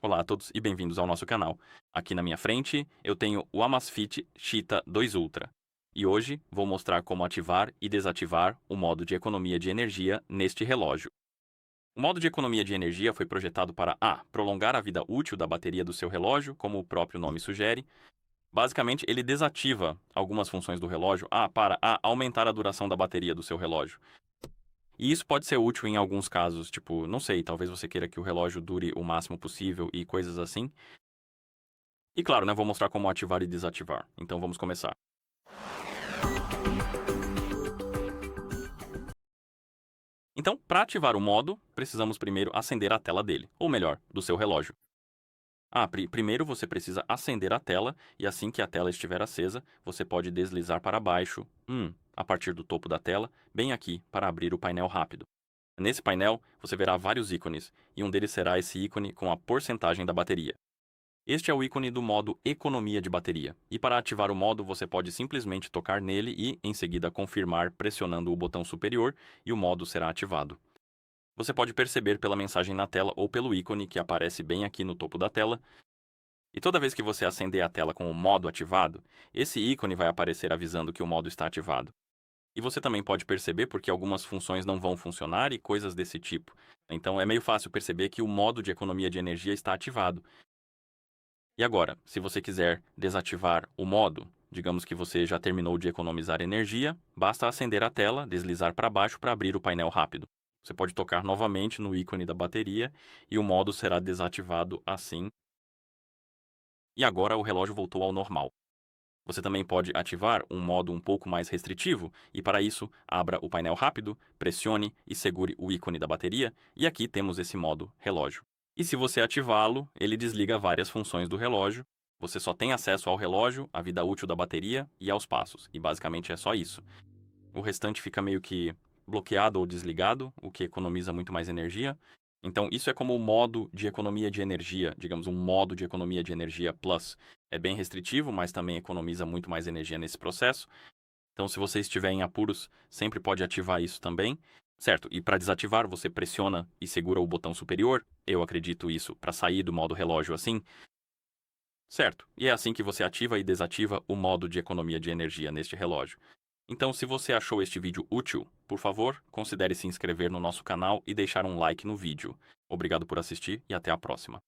Olá a todos e bem-vindos ao nosso canal. Aqui na minha frente eu tenho o Amazfit Cheetah 2 Ultra. E hoje vou mostrar como ativar e desativar o modo de economia de energia neste relógio. O modo de economia de energia foi projetado para A. Prolongar a vida útil da bateria do seu relógio, como o próprio nome sugere. Basicamente, ele desativa algumas funções do relógio para A. Aumentar a duração da bateria do seu relógio. E isso pode ser útil em alguns casos, tipo, não sei, talvez você queira que o relógio dure o máximo possível e coisas assim. E claro, né, vou mostrar como ativar e desativar. Então vamos começar. Então, para ativar o modo, precisamos primeiro acender a tela dele, ou melhor, do seu relógio. Primeiro você precisa acender a tela e assim que a tela estiver acesa, você pode deslizar para baixo, a partir do topo da tela, bem aqui, para abrir o painel rápido. Nesse painel, você verá vários ícones, e um deles será esse ícone com a porcentagem da bateria. Este é o ícone do modo economia de bateria, e para ativar o modo você pode simplesmente tocar nele e, em seguida, confirmar pressionando o botão superior e o modo será ativado. Você pode perceber pela mensagem na tela ou pelo ícone que aparece bem aqui no topo da tela, e toda vez que você acender a tela com o modo ativado, esse ícone vai aparecer avisando que o modo está ativado. E você também pode perceber porque algumas funções não vão funcionar e coisas desse tipo. Então é meio fácil perceber que o modo de economia de energia está ativado. E agora, se você quiser desativar o modo, digamos que você já terminou de economizar energia, basta acender a tela, deslizar para baixo para abrir o painel rápido. Você pode tocar novamente no ícone da bateria e o modo será desativado assim. E agora o relógio voltou ao normal. Você também pode ativar um modo um pouco mais restritivo, e para isso, abra o painel rápido, pressione e segure o ícone da bateria, e aqui temos esse modo relógio. E se você ativá-lo, ele desliga várias funções do relógio. Você só tem acesso ao relógio, à vida útil da bateria e aos passos, e basicamente é só isso. O restante fica meio que bloqueado ou desligado, o que economiza muito mais energia. Então, isso é como o modo de economia de energia, digamos, um modo de economia de energia plus. É bem restritivo, mas também economiza muito mais energia nesse processo. Então, se você estiver em apuros, sempre pode ativar isso também. Certo, e para desativar, você pressiona e segura o botão superior. Eu acredito isso para sair do modo relógio assim. Certo, e é assim que você ativa e desativa o modo de economia de energia neste relógio. Então, se você achou este vídeo útil, por favor, considere se inscrever no nosso canal e deixar um like no vídeo. Obrigado por assistir e até a próxima.